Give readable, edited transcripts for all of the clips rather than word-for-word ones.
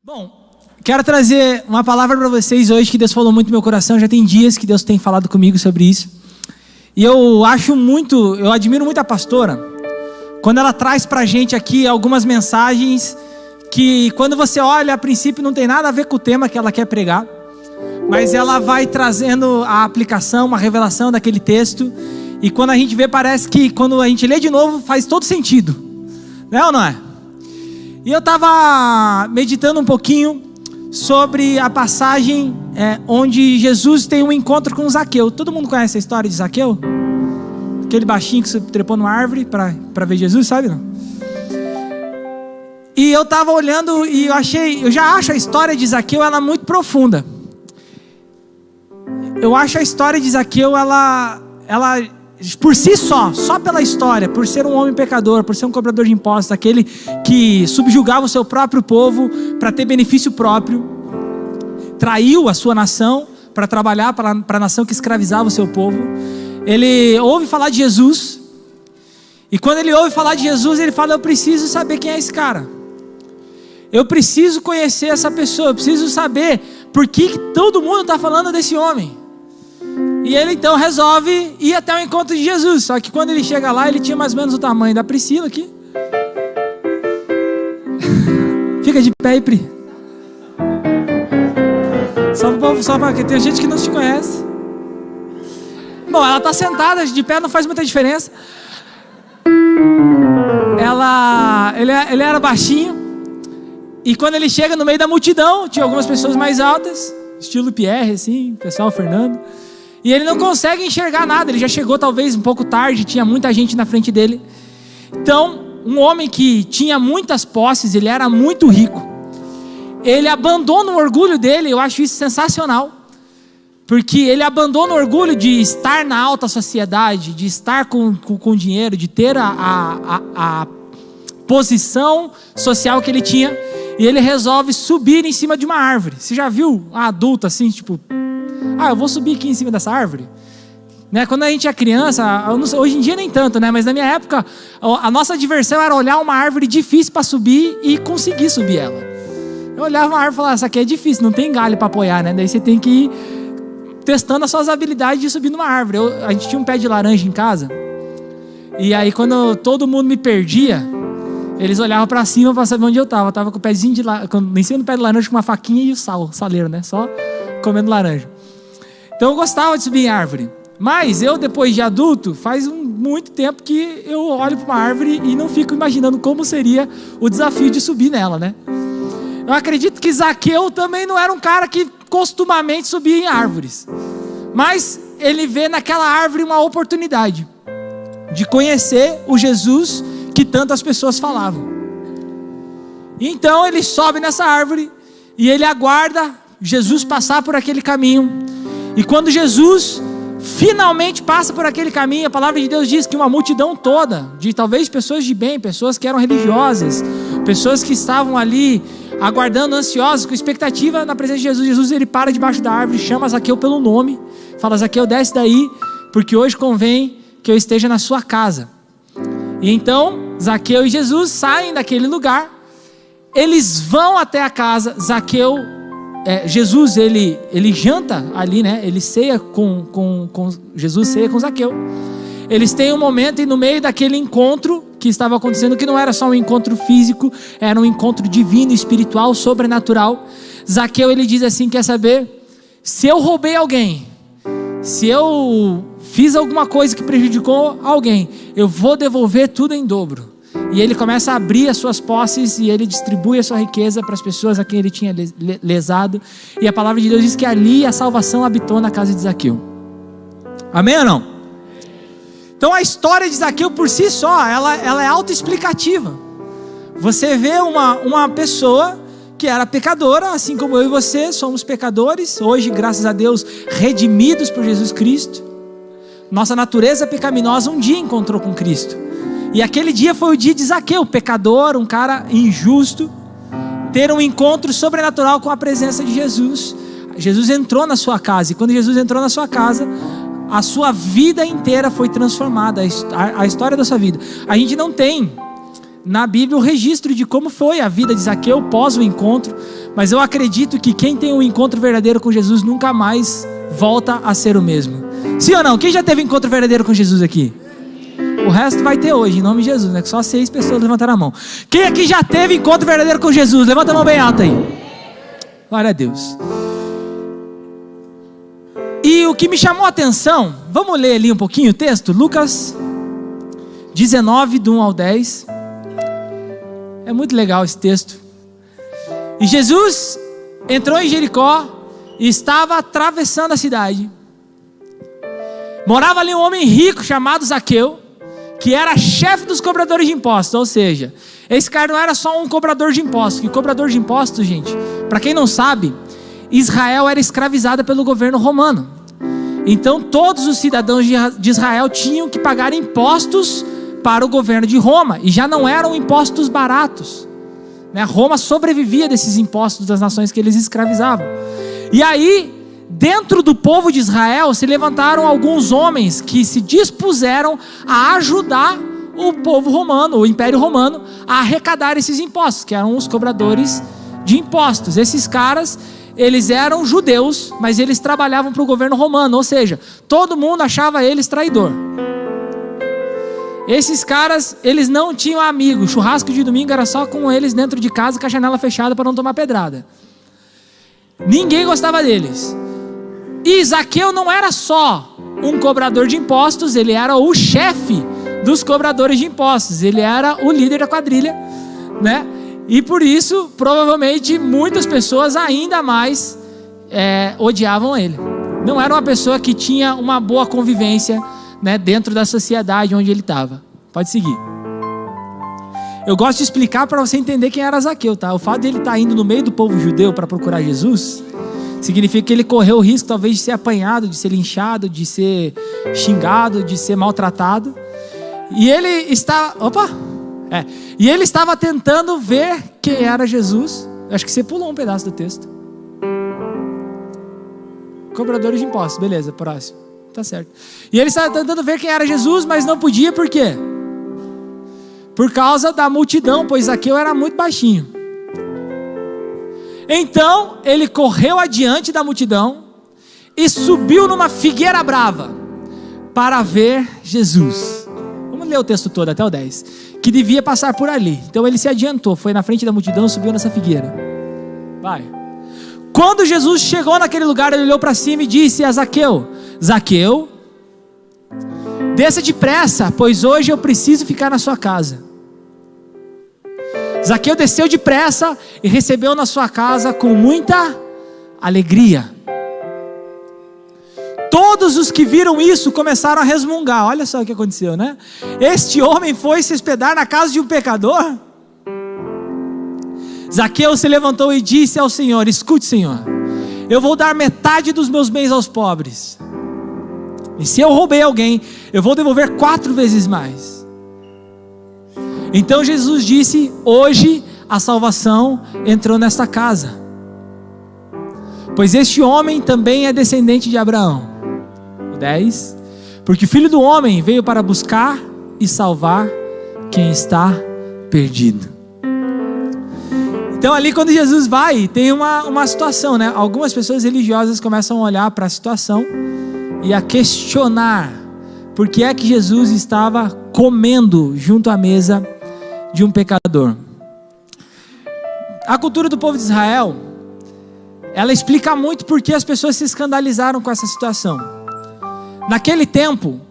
Bom, quero trazer uma palavra para vocês hoje que Deus falou muito no meu coração. Já tem dias que Deus tem falado comigo sobre isso. E eu admiro muito a pastora, quando ela traz para a gente aqui algumas mensagens que quando você olha, a princípio não tem nada a ver com o tema que ela quer pregar, mas ela vai trazendo a aplicação, uma revelação daquele texto. E quando a gente vê, parece que quando a gente lê de novo, faz todo sentido, né ou não é? E eu estava meditando um pouquinho sobre a passagem onde Jesus tem um encontro com Zaqueu. Todo mundo conhece a história de Zaqueu? Aquele baixinho que se trepou numa árvore para ver Jesus, sabe não? E eu estava olhando e eu já acho a história de Zaqueu ela muito profunda. Eu acho a história de Zaqueu ela por si só pela história, por ser um homem pecador, por ser um cobrador de impostos, aquele que subjugava o seu próprio povo para ter benefício próprio, traiu a sua nação para trabalhar para a nação que escravizava o seu povo. Ele ouve falar de Jesus, e quando ele ouve falar de Jesus, ele fala: eu preciso saber quem é esse cara, eu preciso conhecer essa pessoa, eu preciso saber por que todo mundo está falando desse homem. E ele então resolve ir até o encontro de Jesus. Só que quando ele chega lá, ele tinha mais ou menos o tamanho da Priscila aqui. Fica de pé aí, Pri. Só para que tem gente que não te conhece. Bom, ela está sentada, de pé não faz muita diferença. Ele era baixinho. E quando ele chega no meio da multidão, tinha algumas pessoas mais altas, estilo Pierre, assim, pessoal, Fernando. E ele não consegue enxergar nada. Ele já chegou talvez um pouco tarde, tinha muita gente na frente dele. Então, um homem que tinha muitas posses, ele era muito rico, ele abandona o orgulho dele. Eu acho isso sensacional, porque ele abandona o orgulho de estar na alta sociedade, de estar com dinheiro, de ter a posição social que ele tinha. E ele resolve subir em cima de uma árvore. Você já viu um adulto assim, tipo... eu vou subir aqui em cima dessa árvore, né? Quando a gente é criança, hoje em dia nem tanto, né? Mas na minha época, a nossa diversão era olhar uma árvore difícil para subir e conseguir subir ela. Eu olhava uma árvore e falava: essa aqui é difícil, não tem galho para apoiar, né? Daí você tem que ir testando as suas habilidades de subir numa árvore. A gente tinha um pé de laranja em casa, e aí quando todo mundo me perdia, eles olhavam para cima para saber onde eu estava. Eu estava com o pezinho em cima do pé de laranja, com uma faquinha e o saleiro, né? Só comendo laranja. Então eu gostava de subir em árvore. Mas eu, depois de adulto, faz muito tempo que eu olho para uma árvore e não fico imaginando como seria o desafio de subir nela, né? Eu acredito que Zaqueu também não era um cara que costumamente subia em árvores. Mas ele vê naquela árvore uma oportunidade de conhecer o Jesus que tantas pessoas falavam. E então ele sobe nessa árvore e ele aguarda Jesus passar por aquele caminho. E quando Jesus finalmente passa por aquele caminho, a palavra de Deus diz que uma multidão toda, de talvez pessoas de bem, pessoas que eram religiosas, pessoas que estavam ali aguardando, ansiosas, com expectativa na presença de Jesus. Jesus, ele para debaixo da árvore, chama Zaqueu pelo nome, fala: Zaqueu, desce daí, porque hoje convém que eu esteja na sua casa. E então Zaqueu e Jesus saem daquele lugar, eles vão até a casa. Jesus, ele janta ali, né? Ele ceia Jesus ceia com Zaqueu. Eles têm um momento, e no meio daquele encontro que estava acontecendo, que não era só um encontro físico, era um encontro divino, espiritual, sobrenatural. Zaqueu, ele diz assim: quer saber? Se eu roubei alguém, se eu fiz alguma coisa que prejudicou alguém, eu vou devolver tudo em dobro. E ele começa a abrir as suas posses e ele distribui a sua riqueza para as pessoas a quem ele tinha lesado. E a palavra de Deus diz que ali a salvação habitou na casa de Zaqueu. Amém ou não? Então a história de Zaqueu por si só, ela é autoexplicativa. Você vê uma pessoa que era pecadora, assim como eu e você somos pecadores. Hoje, graças a Deus, redimidos por Jesus Cristo. Nossa natureza pecaminosa um dia encontrou com Cristo. E aquele dia foi o dia de Zaqueu, pecador, um cara injusto, ter um encontro sobrenatural com a presença de Jesus. Jesus entrou na sua casa, e quando Jesus entrou na sua casa, a sua vida inteira foi transformada, a história da sua vida. A gente não tem na Bíblia o registro de como foi a vida de Zaqueu pós o encontro, Mas eu acredito que quem tem um encontro verdadeiro com Jesus nunca mais volta a ser o mesmo. Sim ou não? Quem já teve encontro verdadeiro com Jesus aqui? O resto vai ter hoje, em nome de Jesus, né? Que só 6 pessoas levantaram a mão. Quem aqui já teve encontro verdadeiro com Jesus? Levanta a mão bem alta aí. Glória a Deus. E o que me chamou a atenção, vamos ler ali um pouquinho o texto? Lucas 19, do 1 ao 10. É muito legal esse texto. E Jesus entrou em Jericó e estava atravessando a cidade. Morava ali um homem rico chamado Zaqueu, que era chefe dos cobradores de impostos. Ou seja, esse cara não era só um cobrador de impostos. Que cobrador de impostos, gente, para quem não sabe, Israel era escravizada pelo governo romano. Então todos os cidadãos de Israel tinham que pagar impostos para o governo de Roma. E já não eram impostos baratos, né? Roma sobrevivia desses impostos das nações que eles escravizavam. E aí, dentro do povo de Israel, se levantaram alguns homens que se dispuseram a ajudar o povo romano, o Império Romano, a arrecadar esses impostos, que eram os cobradores de impostos. Esses caras, eles eram judeus, mas eles trabalhavam para o governo romano, ou seja, todo mundo achava eles traidor. Esses caras, eles não tinham amigos. Churrasco de domingo era só com eles dentro de casa, com a janela fechada para não tomar pedrada. Ninguém gostava deles. E Zaqueu não era só um cobrador de impostos, ele era o chefe dos cobradores de impostos. Ele era o líder da quadrilha, né? E por isso, provavelmente, muitas pessoas ainda mais odiavam ele. Não era uma pessoa que tinha uma boa convivência, né, dentro da sociedade onde ele estava. Pode seguir. Eu gosto de explicar para você entender quem era Zaqueu, tá? O fato de ele estar indo no meio do povo judeu para procurar Jesus significa que ele correu o risco talvez de ser apanhado, de ser linchado, de ser xingado, de ser maltratado. E ele está... E ele estava tentando ver quem era Jesus. Acho que você pulou um pedaço do texto. Cobradores de impostos, beleza, próximo. Tá certo. E ele estava tentando ver quem era Jesus, mas não podia, por quê? Por causa da multidão, pois Zaqueu era muito baixinho. Então ele correu adiante da multidão e subiu numa figueira brava para ver Jesus. Vamos ler o texto todo até o 10. Que devia passar por ali. Então ele se adiantou, foi na frente da multidão, subiu nessa figueira. Vai. Quando Jesus chegou naquele lugar, ele olhou para cima e disse a Zaqueu: Zaqueu, desça depressa, pois hoje eu preciso ficar na sua casa. Zaqueu desceu depressa e recebeu na sua casa com muita alegria. Todos os que viram isso começaram a resmungar. Olha só o que aconteceu, né? Este homem foi se hospedar na casa de um pecador? Zaqueu se levantou e disse ao Senhor: escute, Senhor, eu vou dar metade dos meus bens aos pobres. E se eu roubei alguém, eu vou devolver 4 vezes mais. Então Jesus disse: hoje a salvação entrou nesta casa, pois este homem também é descendente de Abraão. 10. Porque o Filho do Homem veio para buscar e salvar quem está perdido. Então ali quando Jesus vai, tem uma situação, né? Algumas pessoas religiosas começam a olhar para a situação e a questionar por que é que Jesus estava comendo junto à mesa de um pecador. A cultura do povo de Israel, ela explica muito por que as pessoas se escandalizaram com essa situação. Naquele tempo,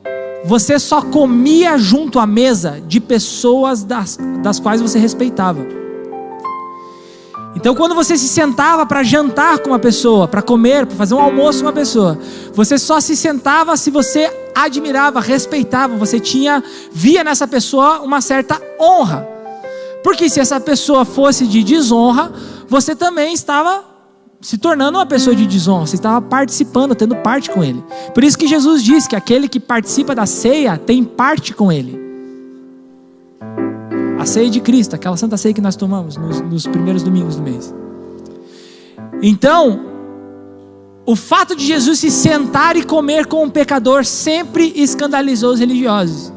você só comia junto à mesa de pessoas das quais você respeitava. Então quando você se sentava para jantar com uma pessoa, para comer, para fazer um almoço com uma pessoa, você só se sentava se você admirava, respeitava, você via nessa pessoa uma certa honra. Porque se essa pessoa fosse de desonra, você também estava se tornando uma pessoa de desonra, você estava participando, tendo parte com ele. Por isso que Jesus diz que aquele que participa da ceia tem parte com ele. A ceia de Cristo, aquela santa ceia que nós tomamos nos primeiros domingos do mês. Então, o fato de Jesus se sentar e comer com um pecador sempre escandalizou os religiosos.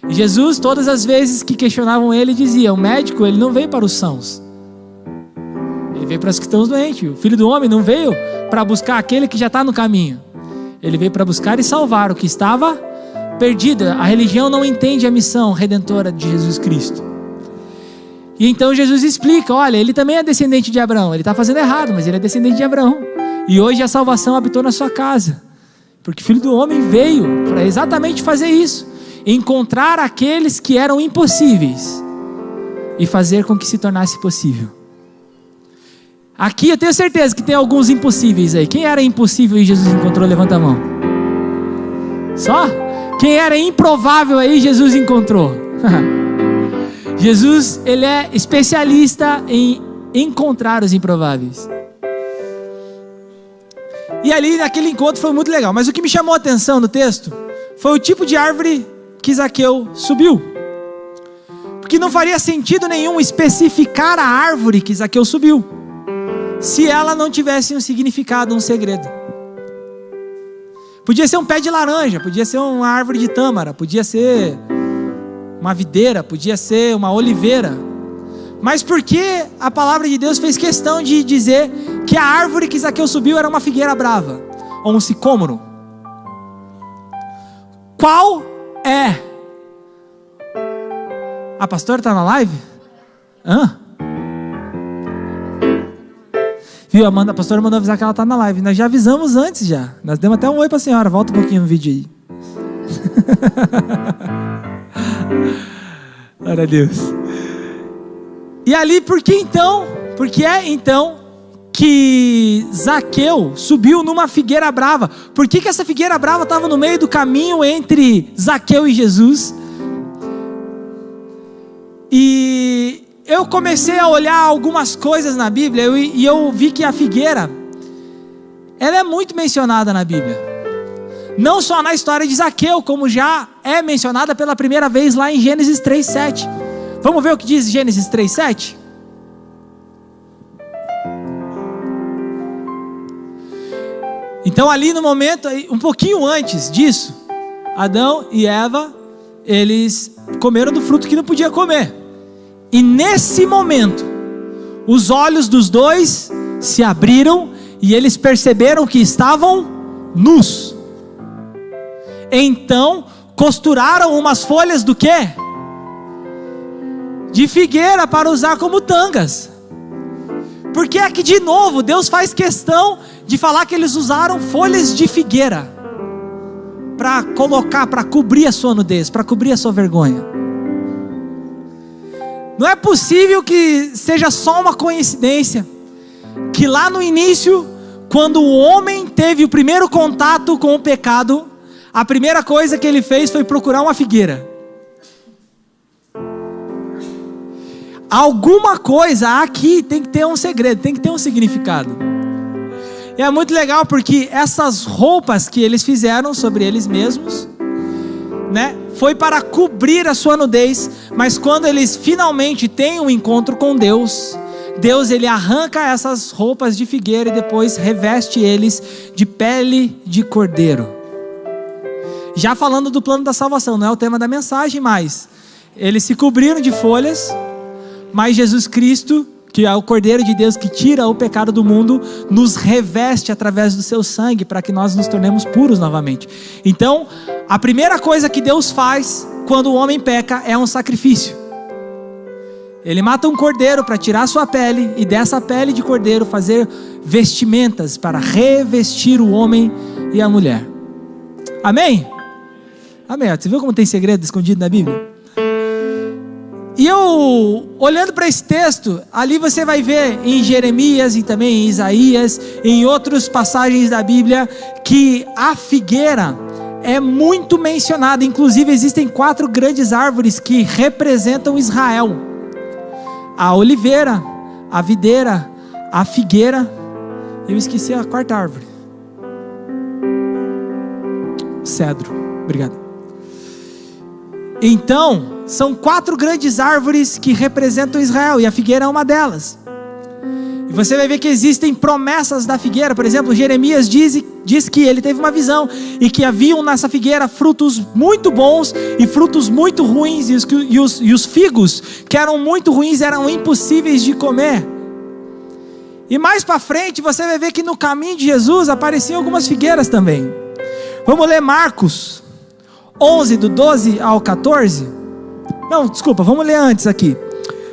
E Jesus, todas as vezes que questionavam ele, dizia: o médico, ele não veio para os sãos, ele Ele veio para os que estão doentes. O Filho do Homem não veio para buscar aquele que já está no caminho. Ele veio para buscar e salvar o que estava perdido. A religião não entende a missão redentora de Jesus Cristo. E então Jesus explica, olha, ele também é descendente de Abraão. Ele está fazendo errado, mas ele é descendente de Abraão. E hoje a salvação habitou na sua casa. Porque o Filho do Homem veio para exatamente fazer isso. Encontrar aqueles que eram impossíveis e fazer com que se tornasse possível. Aqui eu tenho certeza que tem alguns impossíveis aí. Quem era impossível e Jesus encontrou? Levanta a mão. Só? Quem era improvável aí, Jesus encontrou. Jesus, ele é especialista em encontrar os improváveis. E ali naquele encontro foi muito legal. Mas o que me chamou a atenção no texto foi o tipo de árvore que Zaqueu subiu. Porque não faria sentido nenhum especificar a árvore que Zaqueu subiu, se ela não tivesse um significado, um segredo. Podia ser um pé de laranja, podia ser uma árvore de tâmara, podia ser uma videira, podia ser uma oliveira. Mas por que a palavra de Deus fez questão de dizer que a árvore que Zaqueu subiu era uma figueira brava, ou um sicômoro? Qual é? A pastora está na live? Hã? Viu, a pastora mandou avisar que ela está na live. Nós já avisamos antes já. Nós demos até um oi para a senhora. Volta um pouquinho no vídeo aí. Glória a Deus. E ali, por que então? Porque é então que Zaqueu subiu numa figueira brava. Por que essa figueira brava estava no meio do caminho entre Zaqueu e Jesus? E eu comecei a olhar algumas coisas na Bíblia e eu vi que a figueira, ela é muito mencionada na Bíblia. Não só na história de Zaqueu, como já é mencionada pela primeira vez lá em Gênesis 3:7. Vamos ver o que diz Gênesis 3:7? Então ali no momento, um pouquinho antes disso, Adão e Eva, eles comeram do fruto que não podia comer. E nesse momento, os olhos dos dois se abriram e eles perceberam que estavam nus. Então, costuraram umas folhas do quê? De figueira para usar como tangas. Porque aqui de novo, Deus faz questão de falar que eles usaram folhas de figueira para colocar, para cobrir a sua nudez, para cobrir a sua vergonha. Não é possível que seja só uma coincidência que lá no início, quando o homem teve o primeiro contato com o pecado, a primeira coisa que ele fez foi procurar uma figueira. Alguma coisa aqui tem que ter um segredo, tem que ter um significado. E é muito legal porque essas roupas que eles fizeram sobre eles mesmos, né, foi para cobrir a sua nudez. Mas quando eles finalmente têm um encontro com Deus, ele arranca essas roupas de figueira e depois reveste eles de pele de cordeiro. Já falando do plano da salvação, não é o tema da mensagem, mas eles se cobriram de folhas, mas Jesus Cristo, que é o Cordeiro de Deus que tira o pecado do mundo, nos reveste através do seu sangue para que nós nos tornemos puros novamente. Então, a primeira coisa que Deus faz quando o homem peca é um sacrifício. Ele mata um cordeiro para tirar a sua pele e dessa pele de cordeiro fazer vestimentas para revestir o homem e a mulher. Amém? Amém. Você viu como tem segredo escondido na Bíblia? E eu, olhando para esse texto, ali você vai ver em Jeremias e também em Isaías, em outras passagens da Bíblia, que a figueira é muito mencionada. Inclusive existem 4 grandes árvores que representam Israel: a oliveira, a videira, a figueira, eu esqueci a 4ª árvore, cedro. Obrigado. Então, são 4 grandes árvores que representam Israel, e a figueira é uma delas. E você vai ver que existem promessas da figueira. Por exemplo, Jeremias diz que ele teve uma visão, e que haviam nessa figueira frutos muito bons e frutos muito ruins, e os figos, que eram muito ruins, eram impossíveis de comer. E mais para frente você vai ver que no caminho de Jesus apareciam algumas figueiras também. Vamos ler Marcos 11, do 12 ao 14. Não, desculpa, vamos ler antes aqui.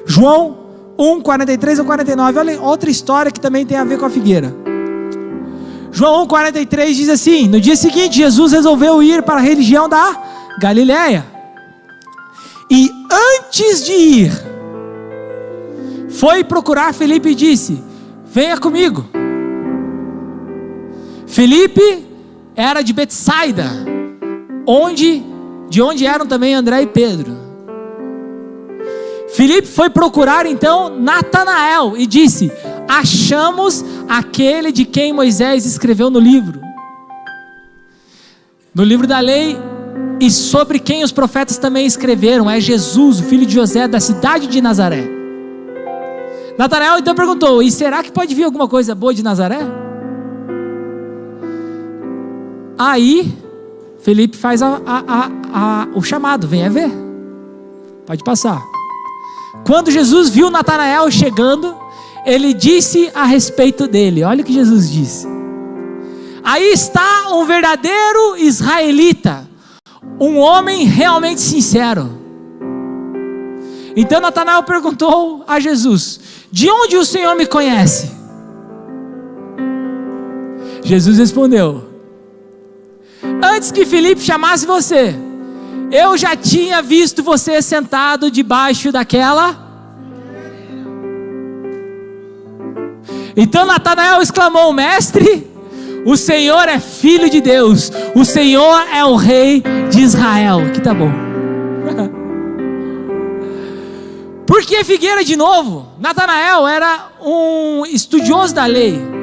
João 1, 43 ao 49. Olha outra história que também tem a ver com a figueira. João 1, 43 diz assim: no dia seguinte Jesus resolveu ir para a região da Galileia. E antes de ir, foi procurar Filipe e disse: venha comigo. Filipe era de Betsaida, de onde eram também André e Pedro. Filipe foi procurar então Natanael e disse: achamos aquele de quem Moisés escreveu no livro da lei, e sobre quem os profetas também escreveram, é Jesus, o filho de José, da cidade de Nazaré. Natanael então perguntou: e será que pode vir alguma coisa boa de Nazaré? Aí Filipe faz o chamado: venha ver. Pode passar. Quando Jesus viu Natanael chegando, ele disse a respeito dele, olha o que Jesus disse: aí está um verdadeiro israelita, um homem realmente sincero. Então Natanael perguntou a Jesus: de onde o Senhor me conhece? Jesus respondeu: antes que Filipe chamasse você, eu já tinha visto você sentado debaixo daquela. Então Natanael exclamou: mestre, o Senhor é filho de Deus, o Senhor é o rei de Israel. Que tá bom. Por que figueira de novo? Natanael era um estudioso da lei.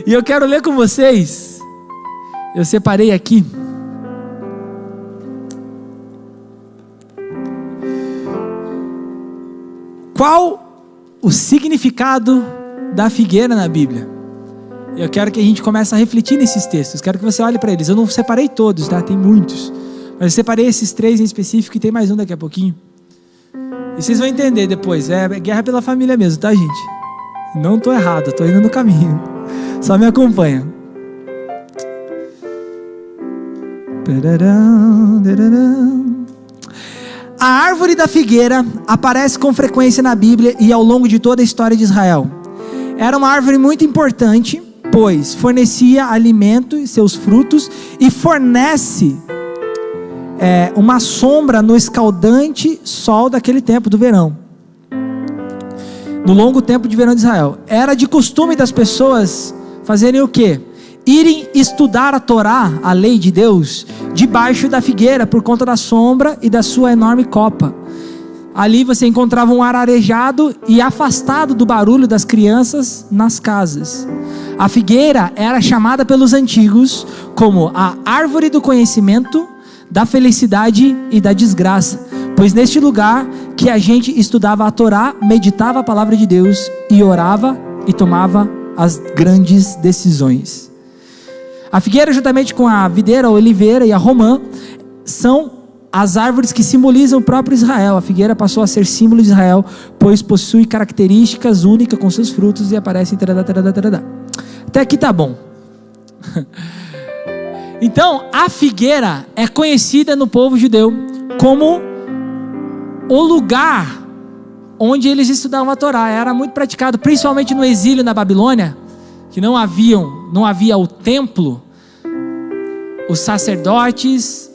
E eu quero ler com vocês. Eu separei aqui. Qual o significado da figueira na Bíblia? Eu quero que a gente comece a refletir nesses textos. Quero que você olhe para eles. Eu não separei todos, tá? Tem muitos. Mas eu separei esses 3 em específico e tem mais um daqui a pouquinho. E vocês vão entender depois. É guerra pela família mesmo, tá, gente? Não estou errado, estou indo no caminho. Só me acompanha. A árvore da figueira aparece com frequência na Bíblia e ao longo de toda a história de Israel. Era uma árvore muito importante, pois fornecia alimento e seus frutos, e fornece uma sombra no escaldante sol daquele tempo do verão, no longo tempo de verão de Israel. Era de costume das pessoas fazerem o quê? Irem estudar a Torá, a lei de Deus, debaixo da figueira, por conta da sombra e da sua enorme copa. Ali você encontrava um ar arejado e afastado do barulho das crianças nas casas. A figueira era chamada pelos antigos como a árvore do conhecimento, da felicidade e da desgraça, pois neste lugar que a gente estudava a Torá, meditava a palavra de Deus e orava e tomava as grandes decisões. A figueira, juntamente com a videira, a oliveira e a romã, são as árvores que simbolizam o próprio Israel. A figueira passou a ser símbolo de Israel, pois possui características únicas com seus frutos e aparece em taradá. Até aqui tá bom. Então, a figueira é conhecida no povo judeu como o lugar onde eles estudavam a Torá. Era muito praticado, principalmente no exílio na Babilônia, que não havia o templo. Os sacerdotes,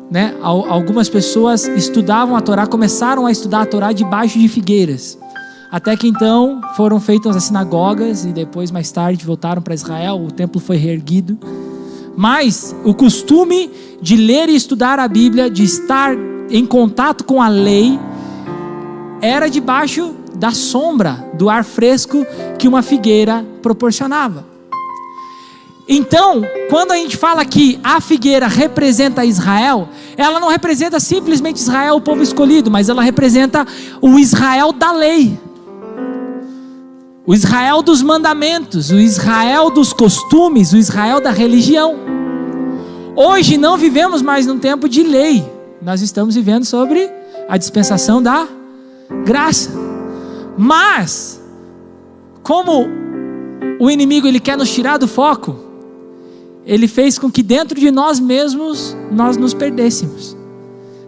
né, algumas pessoas estudavam a Torá, começaram a estudar a Torá debaixo de figueiras, até que então foram feitas as sinagogas e depois, mais tarde, voltaram para Israel. O templo foi reerguido, mas o costume de ler e estudar a Bíblia, de estar em contato com a lei, era debaixo da sombra, do ar fresco que uma figueira proporcionava. Então, quando a gente fala que a figueira representa Israel, ela não representa simplesmente Israel, o povo escolhido, mas ela representa o Israel da lei, o Israel dos mandamentos, o Israel dos costumes, o Israel da religião. Hoje não vivemos mais num tempo de lei, nós estamos vivendo sobre a dispensação da graça. Mas, como o inimigo ele quer nos tirar do foco, ele fez com que dentro de nós mesmos nós nos perdêssemos.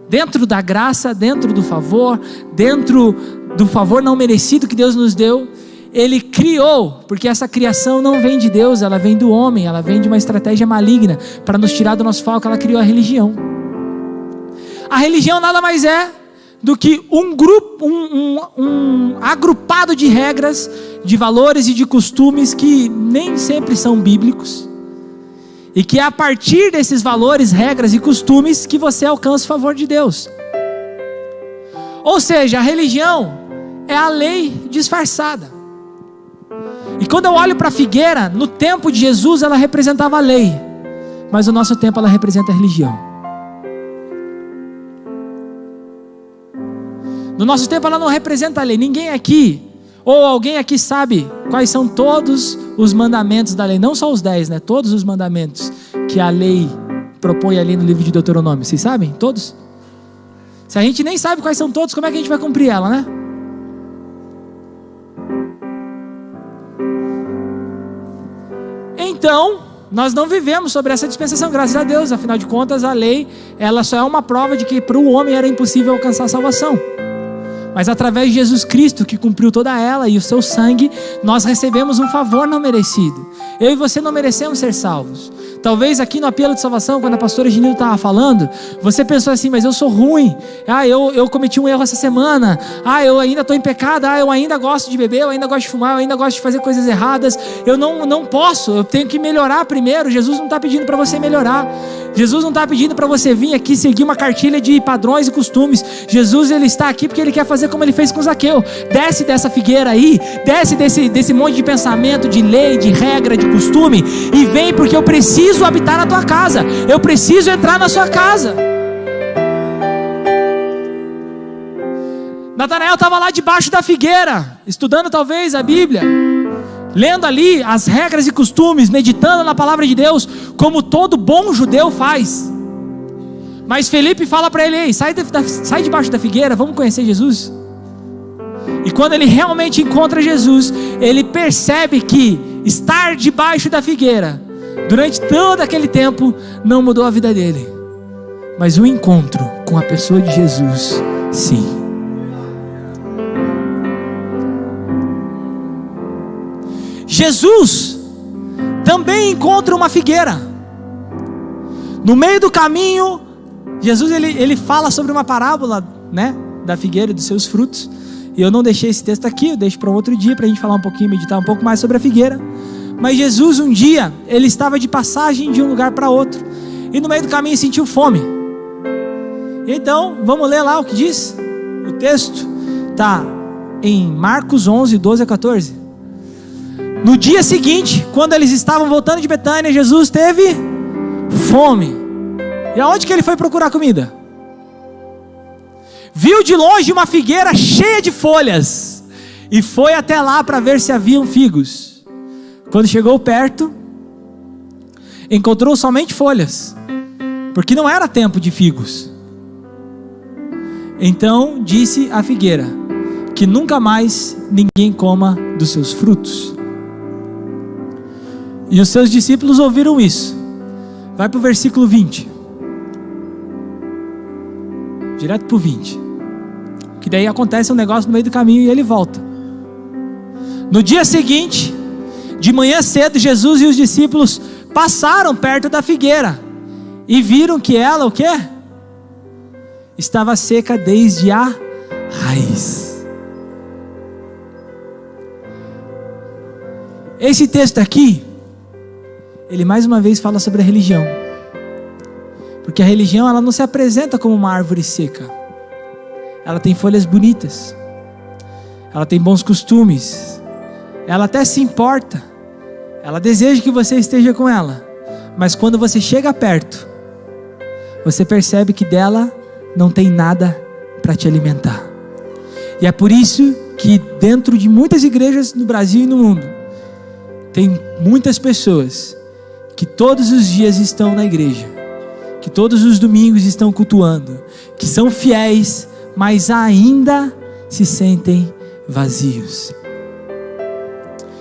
Dentro da graça, dentro do favor, dentro do favor não merecido que Deus nos deu, Ele criou, porque essa criação não vem de Deus, ela vem do homem, ela vem de uma estratégia maligna para nos tirar do nosso foco. Ela criou a religião. A religião nada mais é do que um grupo, um agrupado de regras, de valores e de costumes que nem sempre são bíblicos, e que é a partir desses valores, regras e costumes que você alcança o favor de Deus. Ou seja, a religião é a lei disfarçada. E quando eu olho para a figueira, no tempo de Jesus ela representava a lei, mas no nosso tempo ela representa a religião. No nosso tempo ela não representa a lei. Ninguém aqui, ou alguém aqui sabe quais são todos os mandamentos da lei, não só os 10, né? Todos os mandamentos que a lei propõe ali no livro de Deuteronômio. Vocês sabem? Todos? Se a gente nem sabe quais são todos, como é que a gente vai cumprir ela, né? Então, nós não vivemos sobre essa dispensação, graças a Deus. Afinal de contas, a lei, ela só é uma prova de que para o homem era impossível alcançar a salvação. Mas através de Jesus Cristo, que cumpriu toda ela, e o seu sangue, nós recebemos um favor não merecido. Eu e você não merecemos ser salvos. Talvez aqui no apelo de salvação, quando a pastora Genilda estava falando, você pensou assim: mas eu sou ruim, eu cometi um erro essa semana, eu ainda estou em pecado, eu ainda gosto de beber, eu ainda gosto de fumar, eu ainda gosto de fazer coisas erradas, eu não posso, eu tenho que melhorar primeiro. Jesus não está pedindo para você melhorar. Jesus não está pedindo para você vir aqui seguir uma cartilha de padrões e costumes. Jesus, ele está aqui porque ele quer fazer como ele fez com Zaqueu. Desce dessa figueira aí, desce desse monte de pensamento, de lei, de regra, de costume, e vem, porque eu preciso habitar na tua casa, eu preciso entrar na sua casa. Natanael estava lá debaixo da figueira, estudando talvez a Bíblia, lendo ali as regras e costumes, meditando na palavra de Deus, como todo bom judeu faz. Mas Felipe fala para ele: ei, sai debaixo da figueira, vamos conhecer Jesus. E quando ele realmente encontra Jesus, ele percebe que estar debaixo da figueira durante todo aquele tempo não mudou a vida dele, mas o encontro com a pessoa de Jesus, sim. Jesus também encontra uma figueira. No meio do caminho, Jesus ele fala sobre uma parábola, né, da figueira e dos seus frutos. E eu não deixei esse texto aqui, eu deixo para um outro dia, para a gente falar um pouquinho, meditar um pouco mais sobre a figueira. Mas Jesus um dia, ele estava de passagem de um lugar para outro, e no meio do caminho sentiu fome. E então, vamos ler lá o que diz. O texto está em Marcos 11, 12 a 14. No dia seguinte, quando eles estavam voltando de Betânia, Jesus teve fome. E aonde que ele foi procurar comida? Viu de longe uma figueira cheia de folhas, e foi até lá para ver se haviam figos. Quando chegou perto, encontrou somente folhas, porque não era tempo de figos. Então disse à figueira: que nunca mais ninguém coma dos seus frutos. E os seus discípulos ouviram isso. Vai para o versículo 20. Direto para o 20. Que daí acontece um negócio no meio do caminho e ele volta. No dia seguinte, de manhã cedo, Jesus e os discípulos passaram perto da figueira e viram que ela, o quê? Estava seca desde a raiz. Esse texto aqui, ele mais uma vez fala sobre a religião. Porque a religião, ela não se apresenta como uma árvore seca. Ela tem folhas bonitas, ela tem bons costumes, ela até se importa, ela deseja que você esteja com ela. Mas quando você chega perto, você percebe que dela não tem nada para te alimentar. E é por isso que dentro de muitas igrejas no Brasil e no mundo, tem muitas pessoas que todos os dias estão na igreja, que todos os domingos estão cultuando, que são fiéis, mas ainda se sentem vazios.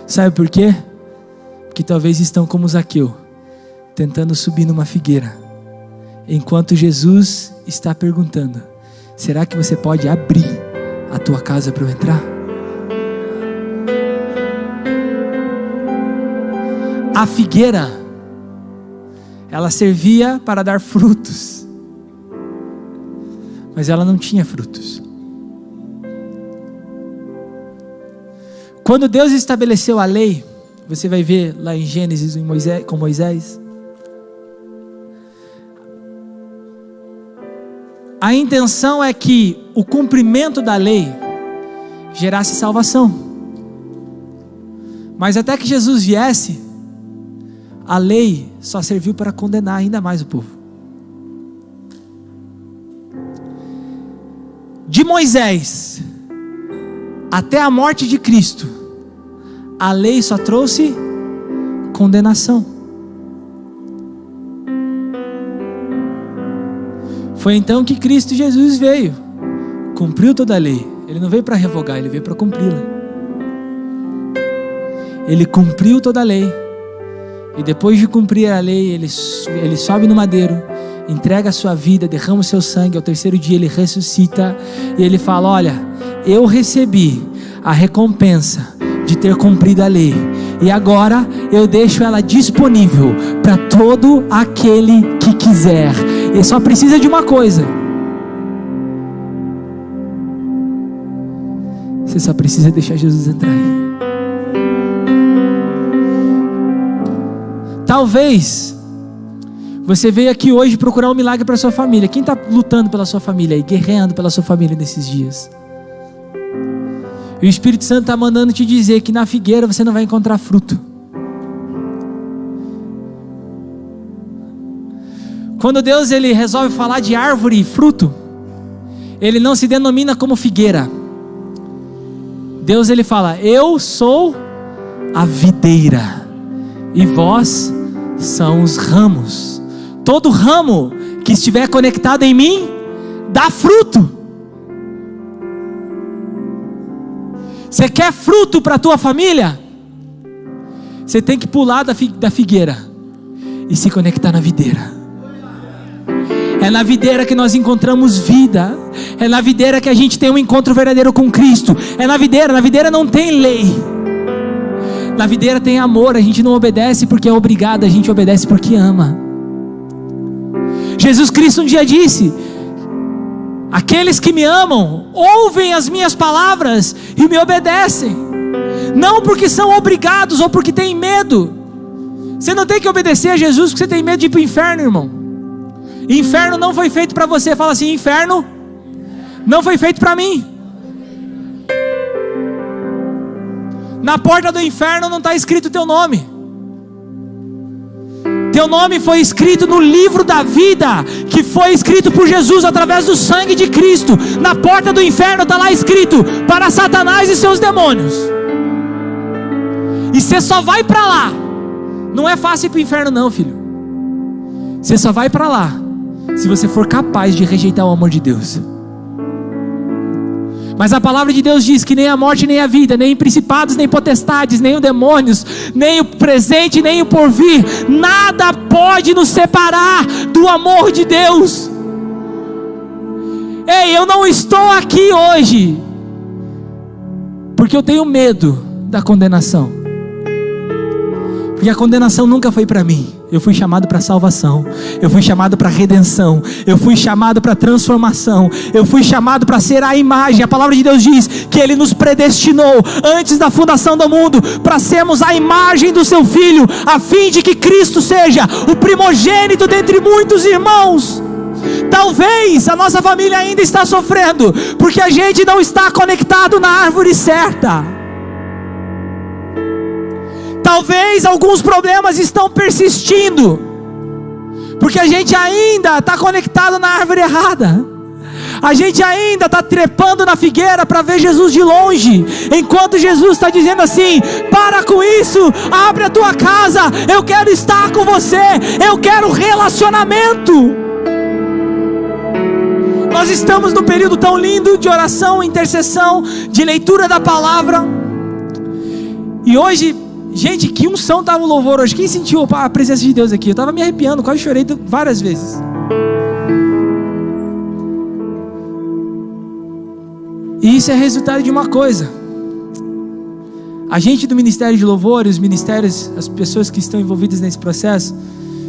Sabe por quê? Porque talvez estão como Zaqueu, tentando subir numa figueira, enquanto Jesus está perguntando: será que você pode abrir a tua casa para eu entrar? A figueira, ela servia para dar frutos, mas ela não tinha frutos. Quando Deus estabeleceu a lei, você vai ver lá em Gênesis com Moisés, a intenção é que o cumprimento da lei gerasse salvação. Mas até que Jesus viesse, a lei só serviu para condenar ainda mais o povo. De Moisés até a morte de Cristo, a lei só trouxe condenação. Foi então que Cristo Jesus veio, cumpriu toda a lei. Ele não veio para revogar, ele veio para cumpri-la. Ele cumpriu toda a lei, e depois de cumprir a lei, ele sobe no madeiro, entrega a sua vida, derrama o seu sangue. Ao terceiro dia ele ressuscita, e ele fala: olha, eu recebi a recompensa de ter cumprido a lei, e agora eu deixo ela disponível para todo aquele que quiser. Ele só precisa de uma coisa: você só precisa deixar Jesus entrar aí. Talvez você veio aqui hoje procurar um milagre para sua família. Quem está lutando pela sua família aí, guerreando pela sua família nesses dias? E o Espírito Santo está mandando te dizer que na figueira você não vai encontrar fruto. Quando Deus ele resolve falar de árvore e fruto, ele não se denomina como figueira. Deus ele fala: eu sou a videira e vós são os ramos. Todo ramo que estiver conectado em mim dá fruto. Você quer fruto para a tua família? Você tem que pular da figueira e se conectar na videira. É na videira que nós encontramos vida. É na videira que a gente tem um encontro verdadeiro com Cristo. É na videira não tem lei. Na videira tem amor. A gente não obedece porque é obrigado, a gente obedece porque ama. Jesus Cristo um dia disse: aqueles que me amam ouvem as minhas palavras e me obedecem, não porque são obrigados ou porque têm medo. Você não tem que obedecer a Jesus porque você tem medo de ir para o inferno, irmão. Inferno não foi feito para você. Fala assim: inferno não foi feito para mim. Na porta do inferno não está escrito teu nome. Teu nome foi escrito no livro da vida, que foi escrito por Jesus através do sangue de Cristo. Na porta do inferno está lá escrito: para Satanás e seus demônios. E você só vai para lá. Não é fácil ir para o inferno não, filho. Você só vai para lá se você for capaz de rejeitar o amor de Deus. Mas a palavra de Deus diz que nem a morte, nem a vida, nem principados, nem potestades, nem os demônios, nem o presente, nem o porvir, nada pode nos separar do amor de Deus. Ei, eu não estou aqui hoje porque eu tenho medo da condenação. Porque a condenação nunca foi para mim. Eu fui chamado para salvação. Eu fui chamado para redenção. Eu fui chamado para transformação. Eu fui chamado para ser a imagem. A palavra de Deus diz que Ele nos predestinou antes da fundação do mundo para sermos a imagem do Seu Filho, a fim de que Cristo seja o primogênito dentre muitos irmãos. Talvez a nossa família ainda está sofrendo porque a gente não está conectado na árvore certa. Talvez alguns problemas estão persistindo porque a gente ainda está conectado na árvore errada. A gente ainda está trepando na figueira para ver Jesus de longe, enquanto Jesus está dizendo assim: para com isso, abre a tua casa, eu quero estar com você, eu quero relacionamento. Nós estamos num período tão lindo de oração, intercessão, de leitura da palavra. E hoje, gente, que unção estava o louvor hoje. Quem sentiu a presença de Deus aqui? Eu estava me arrepiando, quase chorei várias vezes. E isso é resultado de uma coisa. A gente do Ministério de Louvor, os ministérios, as pessoas que estão envolvidas nesse processo,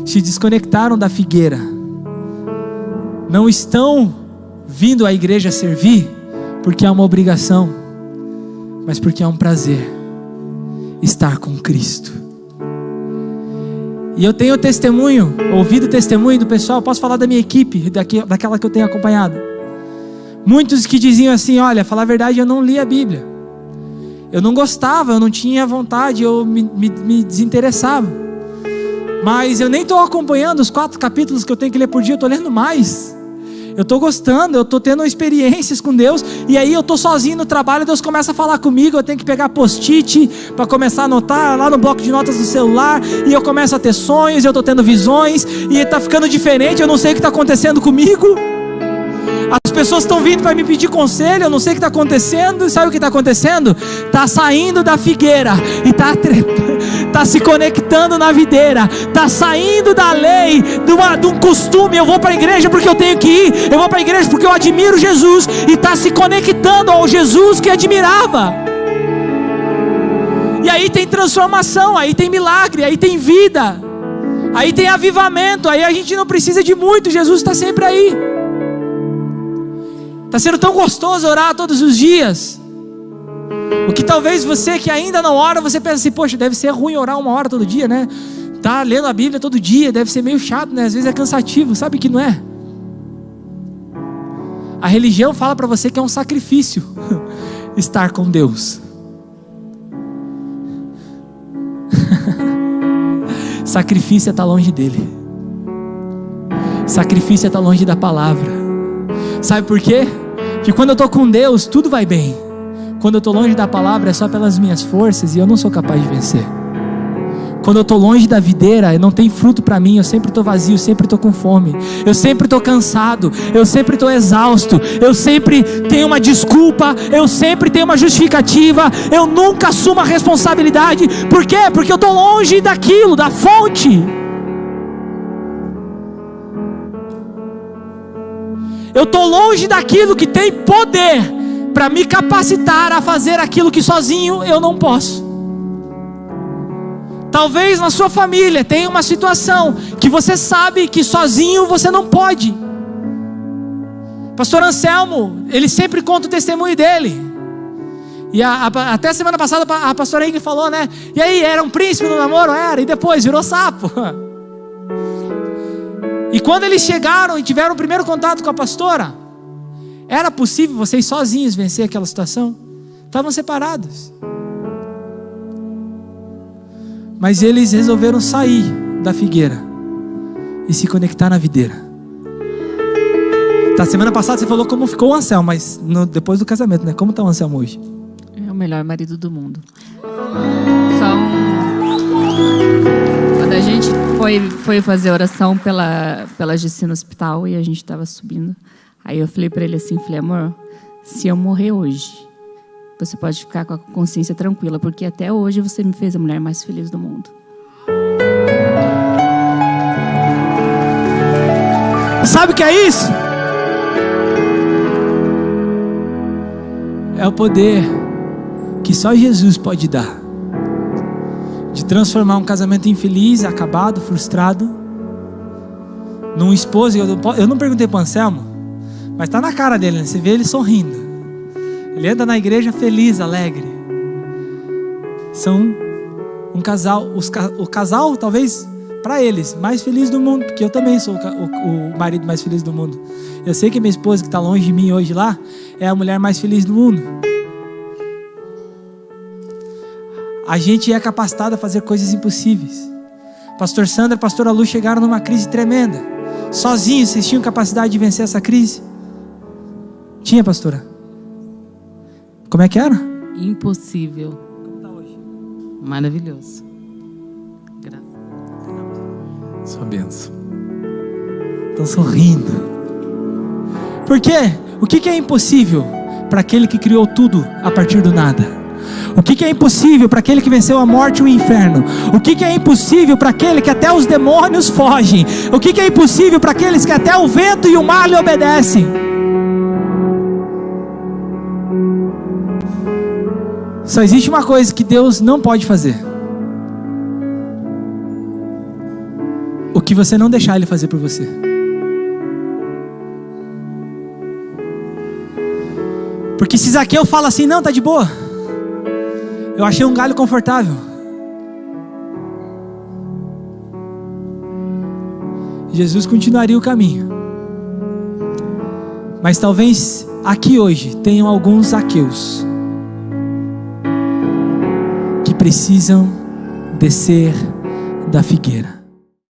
se desconectaram da figueira. Não estão vindo à igreja servir porque é uma obrigação, mas porque é um prazer estar com Cristo. E eu tenho testemunho, ouvido testemunho do pessoal, posso falar da minha equipe, daquela que eu tenho acompanhado. Muitos que diziam assim: olha, falar a verdade, eu não li a Bíblia, eu não gostava, eu não tinha vontade, eu me desinteressava, mas eu nem estou acompanhando os 4 capítulos que eu tenho que ler por dia, eu estou lendo mais. Eu estou gostando, eu estou tendo experiências com Deus. E aí eu estou sozinho no trabalho, Deus começa a falar comigo. Eu tenho que pegar post-it para começar a anotar lá no bloco de notas do celular. E eu começo a ter sonhos, eu estou tendo visões. E está ficando diferente, eu não sei o que está acontecendo comigo. As pessoas estão vindo para me pedir conselho, eu não sei o que está acontecendo. Sabe o que está acontecendo? Está saindo da figueira e está se conectando na videira. Está saindo da lei, de um costume. Eu vou para a igreja porque eu tenho que ir. Eu vou para a igreja porque eu admiro Jesus. E está se conectando ao Jesus que admirava. E aí tem transformação, aí tem milagre, aí tem vida, aí tem avivamento. Aí a gente não precisa de muito, Jesus está sempre aí. Está sendo tão gostoso orar todos os dias. O que talvez você que ainda não ora, você pensa assim: poxa, deve ser ruim orar 1 hora todo dia, né? Tá lendo a Bíblia todo dia, deve ser meio chato, né? Às vezes é cansativo. Sabe que não é? A religião fala para você que é um sacrifício estar com Deus. Sacrifício é estar longe dele. Sacrifício é estar longe da palavra. Sabe por quê? Porque quando eu estou com Deus, tudo vai bem. Quando eu estou longe da palavra, é só pelas minhas forças e eu não sou capaz de vencer. Quando eu estou longe da videira, não tem fruto para mim. Eu sempre estou vazio, sempre estou com fome. Eu sempre estou cansado, eu sempre estou exausto. Eu sempre tenho uma desculpa, eu sempre tenho uma justificativa. Eu nunca assumo a responsabilidade. Por quê? Porque eu estou longe daquilo, da fonte. Eu estou longe daquilo que tem poder para me capacitar a fazer aquilo que sozinho eu não posso. Talvez na sua família tenha uma situação que você sabe que sozinho você não pode. Pastor Anselmo, ele sempre conta o testemunho dele. E até semana passada a pastora Ingrid falou, né? E aí, era um príncipe no namoro? Era, e depois virou sapo. E quando eles chegaram e tiveram o primeiro contato com a pastora, era possível vocês sozinhos vencer aquela situação? Estavam separados. Mas eles resolveram sair da figueira e se conectar na videira. Tá, semana passada você falou como ficou o Anselmo, mas depois do casamento, né? Como está o Anselmo hoje? É o melhor marido do mundo. Quando a gente foi fazer oração pela Gessi no hospital e a gente estava subindo, aí eu falei para ele assim, falei: amor, se eu morrer hoje, você pode ficar com a consciência tranquila, porque até hoje você me fez a mulher mais feliz do mundo. Sabe o que é isso? É o poder que só Jesus pode dar, de transformar um casamento infeliz, acabado, frustrado, num esposo. Eu não perguntei para o Anselmo, mas está na cara dele, né? Você vê ele sorrindo. Ele anda na igreja feliz, alegre. São um casal, o casal talvez para eles mais feliz do mundo, porque eu também sou o marido mais feliz do mundo. Eu sei que minha esposa que está longe de mim hoje lá é a mulher mais feliz do mundo. A gente é capacitado a fazer coisas impossíveis. Pastor Sandra e Pastora Lu chegaram numa crise tremenda. Sozinhos, vocês tinham capacidade de vencer essa crise? Tinha, pastora? Como é que era? Impossível. Como está hoje? Maravilhoso. Graças. Sua bênção. Estão sorrindo. Por quê? O que é impossível para aquele que criou tudo a partir do nada? O que é impossível para aquele que venceu a morte e o inferno? O que é impossível para aquele que até os demônios fogem? O que é impossível para aqueles que até o vento e o mar lhe obedecem? Só existe uma coisa que Deus não pode fazer: o que você não deixar Ele fazer por você. Porque se Zaqueu fala assim, não, tá de boa, eu achei um galho confortável, Jesus continuaria o caminho. Mas talvez aqui hoje tenham alguns Zaqueus que precisam descer da figueira.